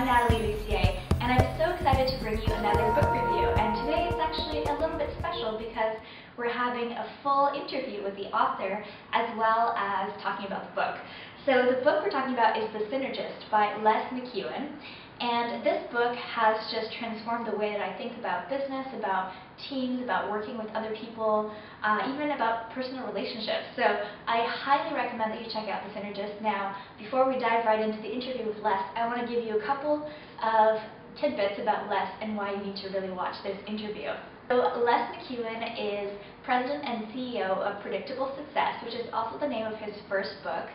I'm Natalie Lucier, and I'm so excited to bring you another book review. And today is actually a little bit special because we're having a full interview with the author as well as talking about the book. So the book we're talking about is The Synergist by Les McKeown. And this book has just transformed the way that I think about business, about teams, about working with other people, even about personal relationships. So I highly recommend that you check out The Synergist. Now, before we dive right into the interview with Les, I want to give you a couple of tidbits about Les and why you need to really watch this interview. So Les McKeown is President and CEO of Predictable Success, which is also the name of his first book,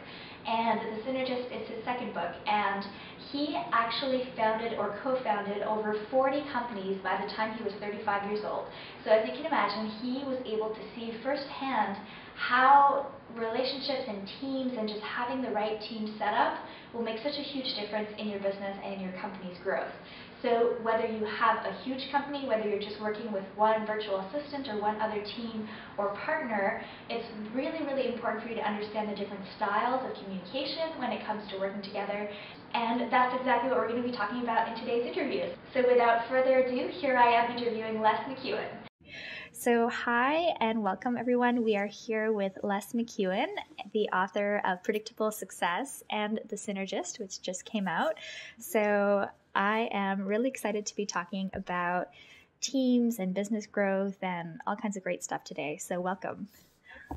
and The Synergist is his second book. And he actually founded or co-founded over 40 companies by the time he was 35 years old. So as you can imagine, he was able to see firsthand how relationships and teams and just having the right team set up will make such a huge difference in your business and in your company's growth. So whether you have a huge company, whether you're just working with one virtual assistant or one other team or partner, it's really, really important for you to understand the different styles of communication when it comes to working together. And that's exactly what we're going to be talking about in today's interviews. So without further ado, here I am interviewing Les McKeown. So hi and welcome everyone. We are here with Les McKeown, the author of Predictable Success and The Synergist, which just came out. So I am really excited to be talking about teams and business growth and all kinds of great stuff today. So welcome.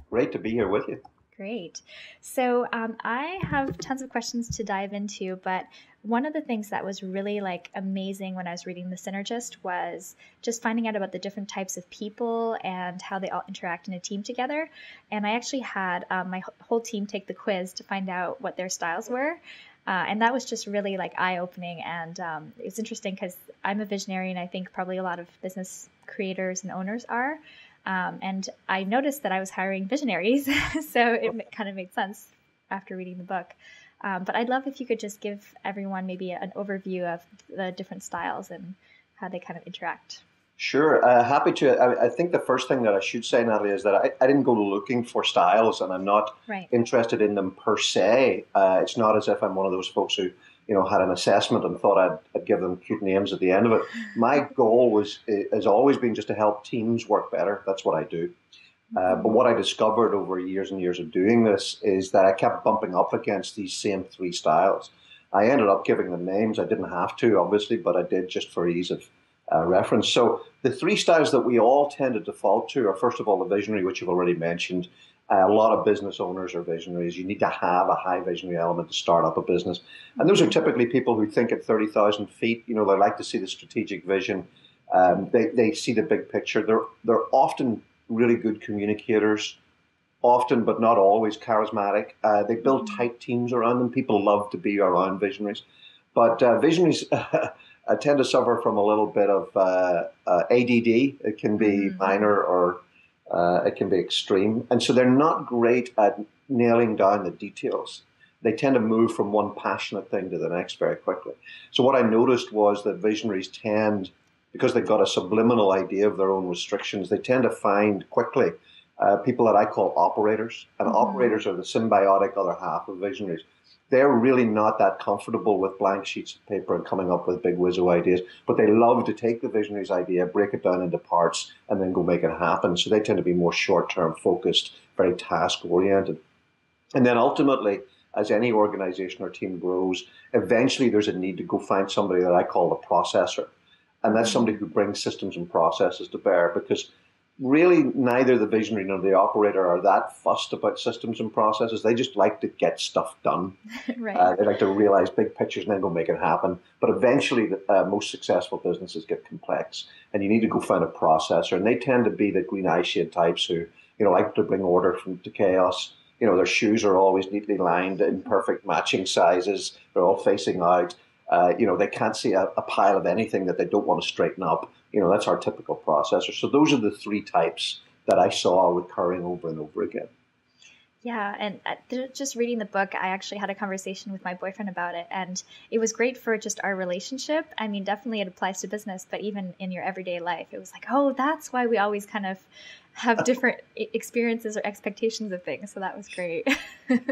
Great to be here with you. Great. So I have tons of questions to dive into, but one of the things that was really amazing when I was reading The Synergist was just finding out about the different types of people and how they all interact in a team together. And I actually had my whole team take the quiz to find out what their styles were. And that was just really eye-opening, and it was interesting because I'm a visionary, and I think probably a lot of business creators and owners are. And I noticed that I was hiring visionaries, so it kind of made sense after reading the book. But I'd love if you could just give everyone maybe an overview of the different styles and how they kind of interact. Sure, happy to. I think the first thing that I should say, Natalie, is that I didn't go looking for styles, and I'm not interested in them per se. It's not as if I'm one of those folks who, had an assessment and thought I'd give them cute names at the end of it. My goal has always been just to help teams work better. That's what I do. But what I discovered over years and years of doing this is that I kept bumping up against these same three styles. I ended up giving them names. I didn't have to, obviously, but I did just for ease of reference. So the three styles that we all tend to default to are, first of all, the visionary, which you've already mentioned. A lot of business owners are visionaries. You need to have a high visionary element to start up a business. And those are typically people who think at 30,000 feet. They like to see the strategic vision. They see the big picture. They're often really good communicators, often but not always charismatic. They build tight teams around them. People love to be around visionaries. But visionaries tend to suffer from a little bit of ADD. It can be minor or it can be extreme. And so they're not great at nailing down the details. They tend to move from one passionate thing to the next very quickly. So what I noticed was that visionaries tend, because they've got a subliminal idea of their own restrictions, they tend to find quickly people that I call operators. And operators are the symbiotic other half of visionaries. They're really not that comfortable with blank sheets of paper and coming up with big wizzo ideas, but they love to take the visionary's idea, break it down into parts, and then go make it happen. So they tend to be more short-term focused, very task-oriented. And then ultimately, as any organization or team grows, eventually there's a need to go find somebody that I call the processor. And that's somebody who brings systems and processes to bear, because really neither the visionary nor the operator are that fussed about systems and processes. They just like to get stuff done. They like to realize big pictures and then go make it happen. But eventually most successful businesses get complex, and you need to go find a processor. And they tend to be the green eye shade types who like to bring order to chaos. Their shoes are always neatly lined in perfect matching sizes. They're all facing out. They can't see a pile of anything that they don't want to straighten up. That's our typical processor. So those are the three types that I saw recurring over and over again. Yeah, and just reading the book, I actually had a conversation with my boyfriend about it, and it was great for just our relationship. I mean, definitely it applies to business, but even in your everyday life, it was like, oh, that's why we always kind of have different experiences or expectations of things. So that was great.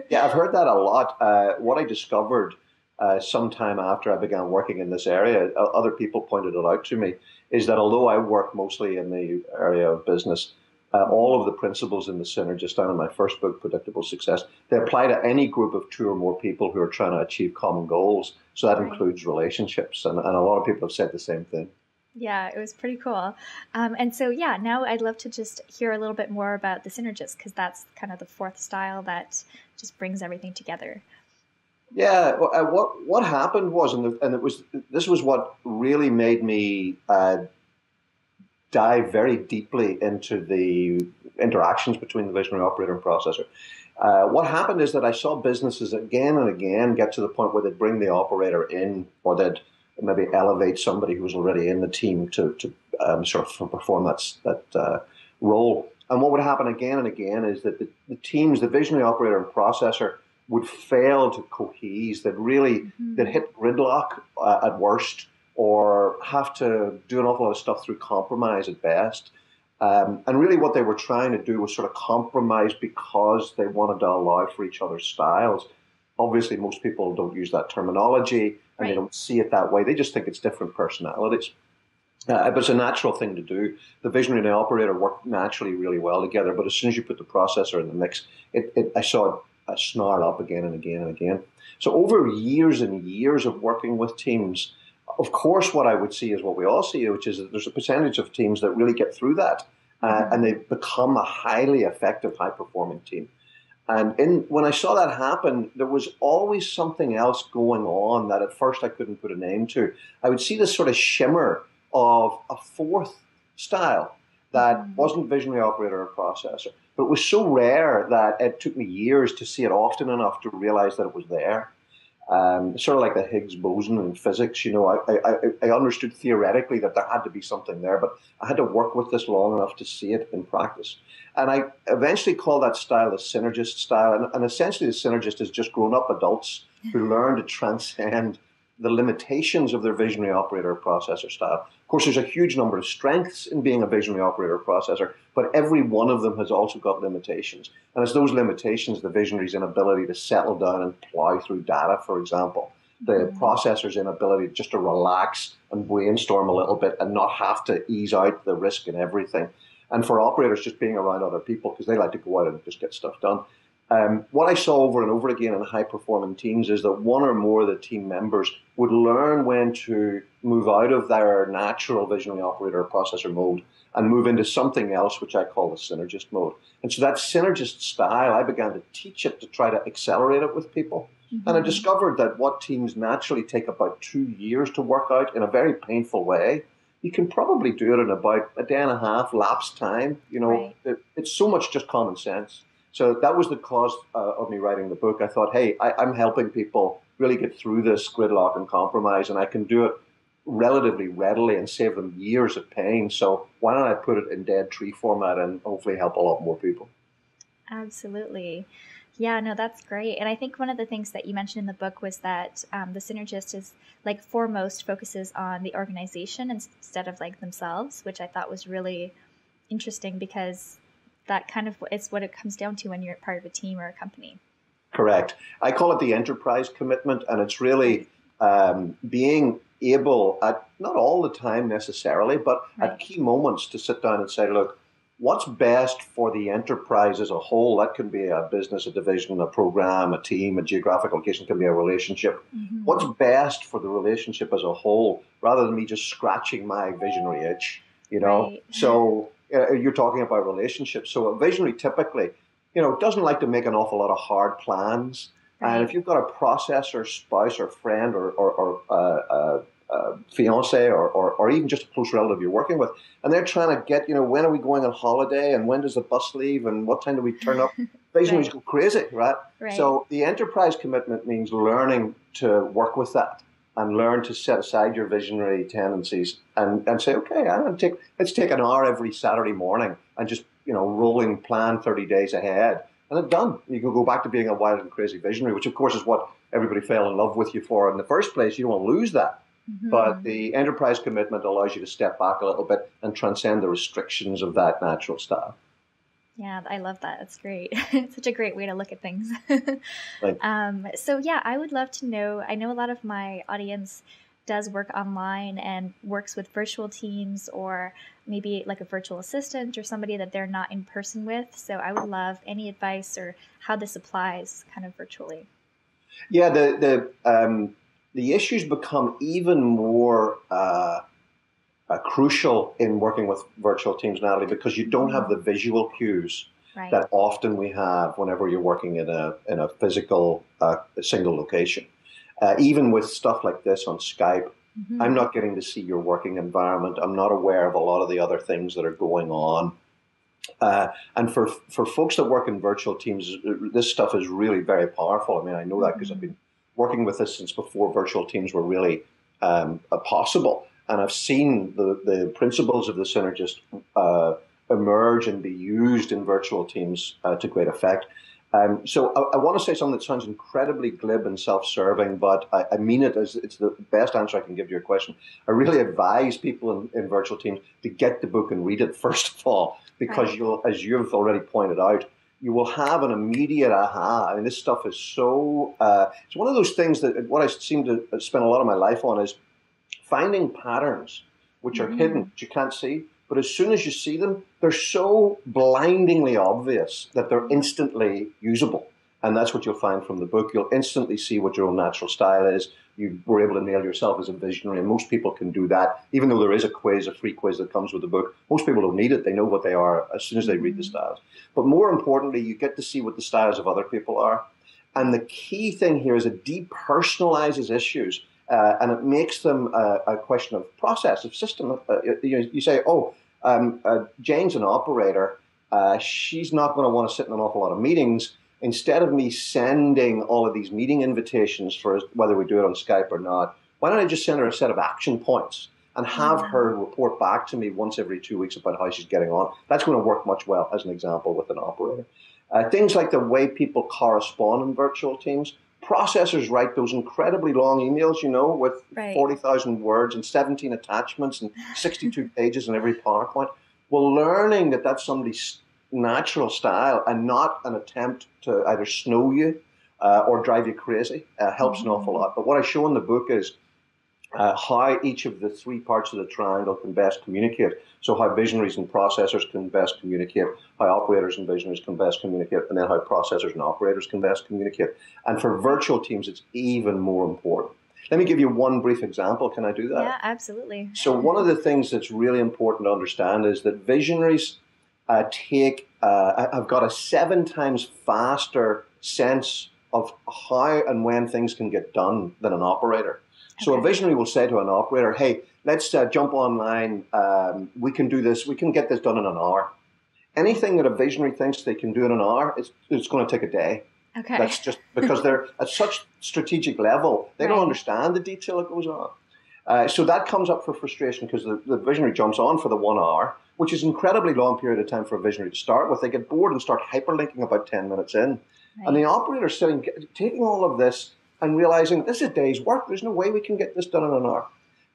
Yeah, I've heard that a lot. What I discovered sometime after I began working in this area, other people pointed it out to me, is that although I work mostly in the area of business, all of the principles in the Synergist and in my first book, Predictable Success, they apply to any group of 2 or more people who are trying to achieve common goals. So that includes relationships. And a lot of people have said the same thing. Yeah, it was pretty cool. And so, yeah, now I'd love to just hear a little bit more about the Synergist, because that's kind of the 4th style that just brings everything together. Yeah, what happened was, this was what really made me dive very deeply into the interactions between the visionary operator and processor. What happened is that I saw businesses again and again get to the point where they'd bring the operator in, or they'd maybe elevate somebody who was already in the team to sort of perform that role. And what would happen again and again is that the teams, the visionary operator and processor, would fail to cohese. They'd hit gridlock at worst, or have to do an awful lot of stuff through compromise at best. And really what they were trying to do was sort of compromise because they wanted to allow for each other's styles. Obviously, most people don't use that terminology, and they don't see it that way. They just think it's different personalities. But it's a natural thing to do. The visionary and the operator work naturally really well together, but as soon as you put the processor in the mix, I saw it snarl up again and again and again. So over years and years of working with teams, of course, what I would see is what we all see, which is that there's a percentage of teams that really get through that, and they become a highly effective, high-performing team. And when I saw that happen, there was always something else going on that at first I couldn't put a name to. I would see this sort of shimmer of a 4th style that wasn't visionary operator or processor, but it was so rare that it took me years to see it often enough to realize that it was there. Sort of like the Higgs boson in physics, I understood theoretically that there had to be something there, but I had to work with this long enough to see it in practice. And I eventually called that style the Synergist style. And essentially the Synergist is just grown-up adults who learn to transcend the limitations of their visionary operator processor style. Of course, there's a huge number of strengths in being a visionary operator processor, but every one of them has also got limitations. And it's those limitations, the visionary's inability to settle down and plow through data, for example, the processor's inability just to relax and brainstorm a little bit and not have to ease out the risk and everything. And for operators, just being around other people because they like to go out and just get stuff done. What I saw over and over again in high-performing teams is that one or more of the team members would learn when to move out of their natural visionary operator processor mode and move into something else, which I call the Synergist mode. And so that Synergist style, I began to teach it to try to accelerate it with people. And I discovered that what teams naturally take about 2 years to work out in a very painful way, you can probably do it in about a day and a half lapse time. It's so much just common sense. So that was the cause of me writing the book. I thought, hey, I'm helping people really get through this gridlock and compromise, and I can do it relatively readily and save them years of pain. So why don't I put it in dead tree format and hopefully help a lot more people? Absolutely. Yeah, no, that's great. And I think one of the things that you mentioned in the book was that the Synergist is foremost focuses on the organization instead of themselves, which I thought was really interesting because that kind of is what it comes down to when you're part of a team or a company. Correct. I call it the enterprise commitment, and it's really being able at, not all the time necessarily, but at key moments to sit down and say, look, what's best for the enterprise as a whole? That can be a business, a division, a program, a team, a geographic location, can be a relationship. What's best for the relationship as a whole, rather than me just scratching my visionary itch, So you're talking about relationships. So a visionary typically, doesn't like to make an awful lot of hard plans. And if you've got a processor, spouse, or friend, or fiance, or even just a close relative you're working with, and they're trying to get, when are we going on holiday, and when does the bus leave, and what time do we turn up? Visionaries go crazy, right? So the enterprise commitment means learning to work with that and learn to set aside your visionary tendencies and say, okay, let's take an hour every Saturday morning and just, rolling plan 30 days ahead. And it's done. You can go back to being a wild and crazy visionary, which of course is what everybody fell in love with you for in the first place. You don't want to lose that. But the enterprise commitment allows you to step back a little bit and transcend the restrictions of that natural style. Yeah, I love that. It's great. It's such a great way to look at things. So yeah, I would love to know, I know a lot of my audience does work online and works with virtual teams or maybe like a virtual assistant or somebody that they're not in person with. So I would love any advice or how this applies kind of virtually. Yeah, the issues become even more crucial in working with virtual teams, Natalie, because you don't have the visual cues that often we have whenever you're working in a physical single location. Even with stuff like this on Skype, I'm not getting to see your working environment. I'm not aware of a lot of the other things that are going on. And for folks that work in virtual teams, this stuff is really very powerful. I mean, I know that because I've been working with this since before virtual teams were really possible. And I've seen the principles of the Synergist emerge and be used in virtual teams to great effect. So I want to say something that sounds incredibly glib and self-serving, but I mean it as it's the best answer I can give to your question. I really advise people in virtual teams to get the book and read it first of all, because you'll, as you've already pointed out, you will have an immediate aha. I mean, this stuff is so, it's one of those things that what I seem to spend a lot of my life on is finding patterns which are hidden, which you can't see. But as soon as you see them, they're so blindingly obvious that they're instantly usable. And that's what you'll find from the book. You'll instantly see what your own natural style is. You were able to nail yourself as a visionary, and most people can do that. Even though there is a quiz, a free quiz that comes with the book, most people don't need it. They know what they are as soon as they read the styles. But more importantly, you get to see what the styles of other people are. And the key thing here is it depersonalizes issues. And it makes them a question of process, of system. You say, oh, Jane's an operator. She's not going to want to sit in an awful lot of meetings. Instead of me sending all of these meeting invitations for whether we do it on Skype or not, why don't I just send her a set of action points and have her report back to me once every 2 weeks about how she's getting on? That's going to work much well as an example with an operator. Things like the way people correspond in virtual teams. Processors write those incredibly long emails, you know, with 40,000 words and 17 attachments and 62 pages in every PowerPoint. Well, learning that that's somebody's natural style and not an attempt to either snow you or drive you crazy helps an awful lot. But what I show in the book is how each of the three parts of the triangle can best communicate. So how visionaries and processors can best communicate, how operators and visionaries can best communicate, and then how processors and operators can best communicate. And for virtual teams, it's even more important. Let me give you one brief example. Can I do that? Yeah, absolutely. So one of the things that's really important to understand is that visionaries have got a 7 times faster sense of how and when things can get done than an operator. So a visionary will say to an operator, hey, let's jump online. We can do this. We can get this done in an hour. Anything that a visionary thinks they can do in an hour, it's going to take a day. Okay. That's just because they're at such strategic level. They don't understand the detail that goes on. So that comes up for frustration because the visionary jumps on for the 1 hour, which is an incredibly long period of time for a visionary to start with. They get bored and start hyperlinking about 10 minutes in. And the operator's sitting, taking all of this and realizing this is a day's work. There's no way we can get this done in an hour.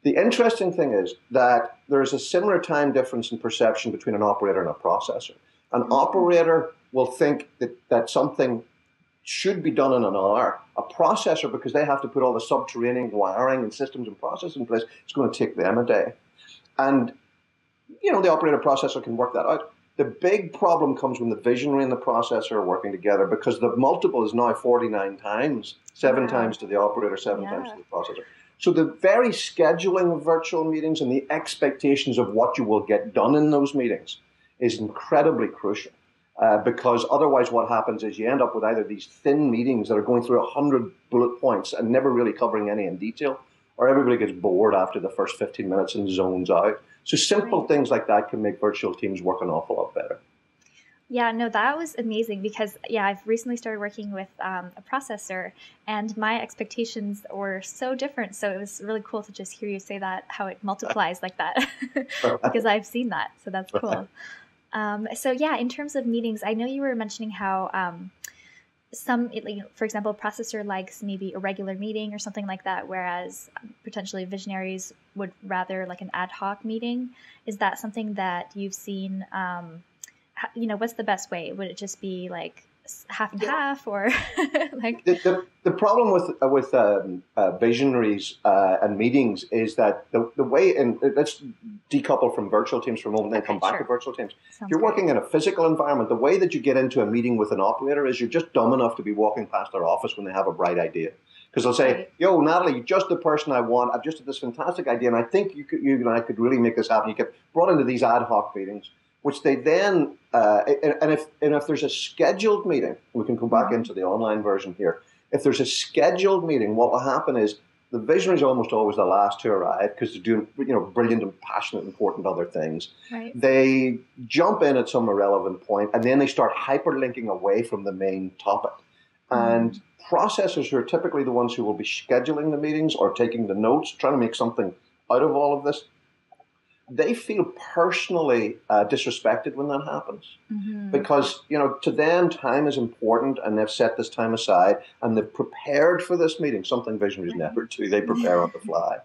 The interesting thing is that there's a similar time difference in perception between an operator and a processor. An operator will think that something should be done in an hour. A processor, because they have to put all the subterranean wiring and systems and processes in place, it's going to take them a day. And, you know, the operator processor can work that out. The big problem comes when the visionary and the processor are working together because the multiple is now 49 times, 7 times to the operator, 7 times to the processor. So the very scheduling of virtual meetings and the expectations of what you will get done in those meetings is incredibly crucial because otherwise what happens is you end up with either these thin meetings that are going through 100 bullet points and never really covering any in detail, or everybody gets bored after the first 15 minutes and zones out. So simple things like that can make virtual teams work an awful lot better. Yeah, no, that was amazing because, I've recently started working with a processor and my expectations were so different. So it was really cool to just hear you say that, how it multiplies like that, because I've seen that. So that's cool. In terms of meetings, I know you were mentioning how for example, processor likes maybe a regular meeting or something like that, whereas potentially visionaries would rather like an ad hoc meeting. Is that something that you've seen what's the best way? Would it just be like half and half, or like the problem with visionaries and meetings is that the way, and let's decouple from virtual teams for a moment, and then come back to virtual teams. If you're working in a physical environment, the way that you get into a meeting with an operator is you're just dumb enough to be walking past their office when they have a bright idea. Because they'll say, "Yo, Natalie, you're just the person I want. I've just had this fantastic idea, and I think you and I could really make this happen." You get brought into these ad hoc meetings, which they then, and if there's a scheduled meeting, we can come back into the online version here. If there's a scheduled meeting, what will happen is the visionary is almost always the last to arrive because they're doing, brilliant and passionate, important other things. Right. They jump in at some irrelevant point, and then they start hyperlinking away from the main topic. And processors who are typically the ones who will be scheduling the meetings or taking the notes, trying to make something out of all of this, they feel personally disrespected when that happens. Because, to them, time is important, and they've set this time aside, and they've prepared for this meeting, something visionaries never do. They prepare on the fly.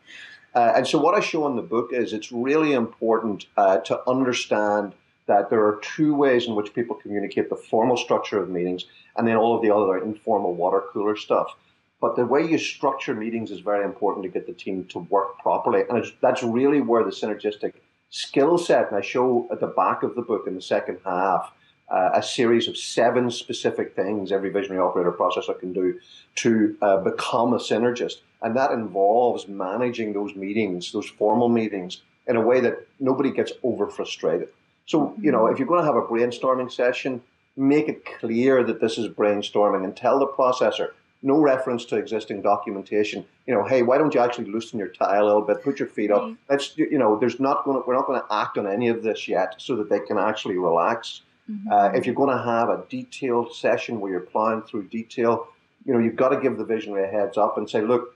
And so what I show in the book is it's really important to understand that there are two ways in which people communicate: the formal structure of meetings and then all of the other informal water cooler stuff. But the way you structure meetings is very important to get the team to work properly. And that's really where the synergistic skill set, and I show at the back of the book in the second half, a series of 7 specific things every visionary operator processor can do to become a synergist. And that involves managing those meetings, those formal meetings, in a way that nobody gets over frustrated. So, if you're going to have a brainstorming session, make it clear that this is brainstorming, and tell the processor, no reference to existing documentation. Hey, why don't you actually loosen your tie a little bit, put your feet up? Let's, we're not going to act on any of this yet, so that they can actually relax. If you're going to have a detailed session where you're plowing through detail, you've got to give the visionary a heads up and say, look,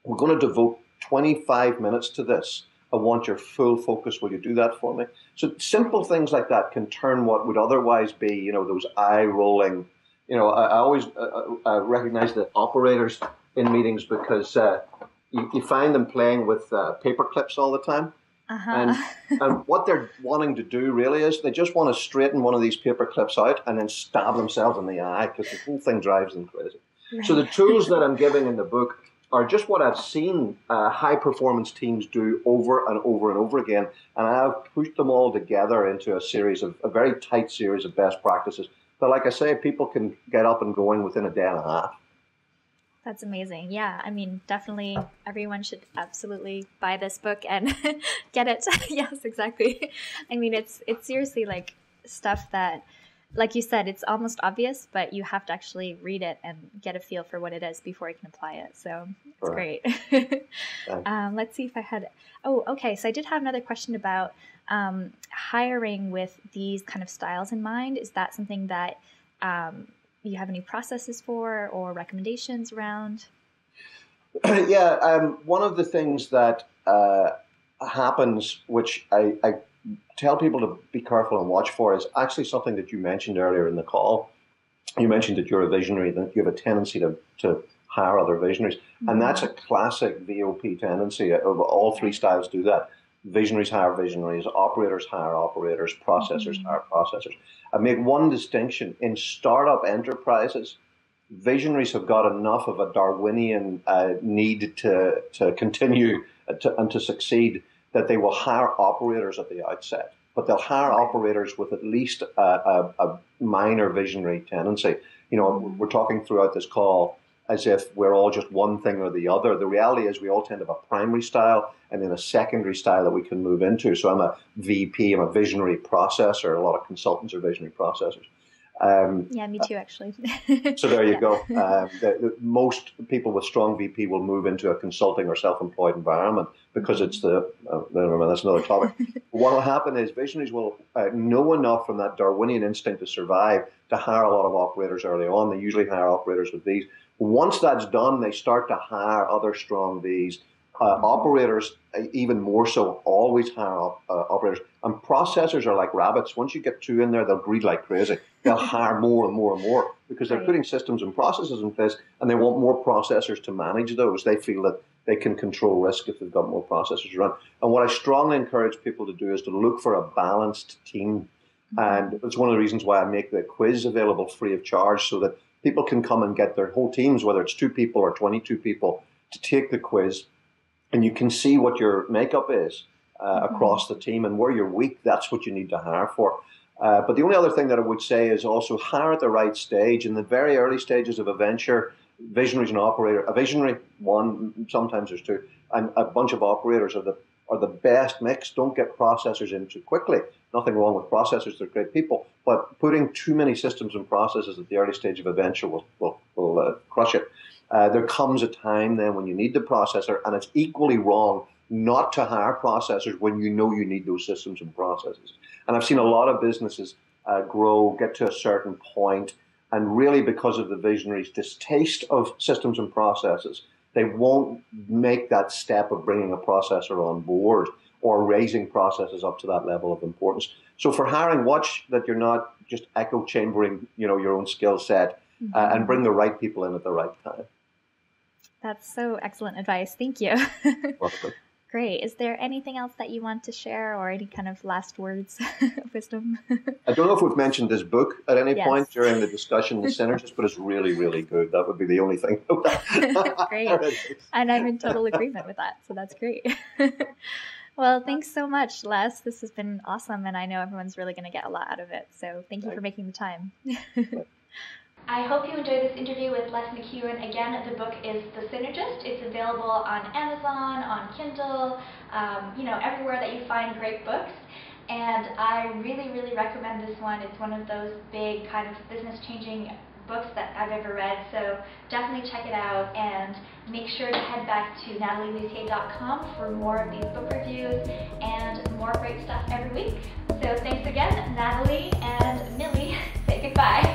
we're going to devote 25 minutes to this. I want your full focus. Will you do that for me? So simple things like that can turn what would otherwise be, those eye-rolling. I always recognize the operators in meetings because you find them playing with paper clips all the time. And what they're wanting to do really is they just want to straighten one of these paper clips out and then stab themselves in the eye because the whole thing drives them crazy. Right. So the tools that I'm giving in the book are just what I've seen high-performance teams do over and over and over again. And I've pushed them all together into a very tight series of best practices that, like I say, people can get up and going within a day and a half. That's amazing. Yeah, I mean, definitely everyone should absolutely buy this book and get it. Yes, exactly. I mean, it's seriously like stuff that, like you said, it's almost obvious, but you have to actually read it and get a feel for what it is before you can apply it. So it's great. Let's see if I had... Oh, okay. So I did have another question about hiring with these kind of styles in mind. Is that something that you have any processes for or recommendations around? Yeah. One of the things that happens, which I tell people to be careful and watch for, is actually something that you mentioned earlier in the call. You mentioned that you're a visionary, that you have a tendency to hire other visionaries. And that's a classic VOP tendency. All 3 styles do that. Visionaries hire visionaries, operators hire operators, processors hire processors. I make one distinction. In startup enterprises, visionaries have got enough of a Darwinian need to continue and to succeed that they will hire operators at the outset. But they'll hire operators with at least a minor visionary tendency. We're talking throughout this call as if we're all just one thing or the other. The reality is we all tend to have a primary style and then a secondary style that we can move into. So I'm a VP, I'm a visionary processor. A lot of consultants are visionary processors. Yeah, me too, actually. So there you go. Most people with strong VP will move into a consulting or self-employed environment because it's that's another topic. What will happen is visionaries will know enough from that Darwinian instinct to survive to hire a lot of operators early on. They usually hire operators with these. Once that's done, they start to hire other strong Vs. Operators, even more so, always hire operators. And processors are like rabbits. Once you get 2 in there, they'll breed like crazy. They'll hire more and more and more because they're putting systems and processes in place, and they want more processors to manage those. They feel that they can control risk if they've got more processors around. And what I strongly encourage people to do is to look for a balanced team. And it's one of the reasons why I make the quiz available free of charge, so that people can come and get their whole teams, whether it's 2 people or 22 people, to take the quiz. And you can see what your makeup is across the team, and where you're weak, that's what you need to hire for. But the only other thing that I would say is also hire at the right stage. In the very early stages of a venture, visionaries and operator, a visionary, one, sometimes there's two, and a bunch of operators are the best mix. Don't get processors in too quickly. Nothing wrong with processors, they're great people. But putting too many systems and processes at the early stage of a venture will crush it. There comes a time then when you need the processor, and it's equally wrong not to hire processors when you know you need those systems and processes. And I've seen a lot of businesses grow, get to a certain point, and really because of the visionaries' distaste of systems and processes, they won't make that step of bringing a processor on board or raising processes up to that level of importance. So for hiring, watch that you're not just echo chambering, your own skill set, and bring the right people in at the right time. That's so excellent advice. Thank you. Welcome. Great. Is there anything else that you want to share, or any kind of last words of wisdom? I don't know if we've mentioned this book at any point during the discussion, the Synergist, but it's really, really good. That would be the only thing. Great. And I'm in total agreement with that. So that's great. Well, thanks so much, Les. This has been awesome, and I know everyone's really going to get a lot out of it. So thank you for making the time. I hope you enjoyed this interview with Les McKeown. Again, the book is The Synergist. It's available on Amazon, on Kindle, everywhere that you find great books. And I really, really recommend this one. It's one of those big kind of business-changing books that I've ever read. So definitely check it out, and make sure to head back to natalieluthier.com for more of these book reviews and more great stuff every week. So thanks again, Natalie and Millie. Say goodbye.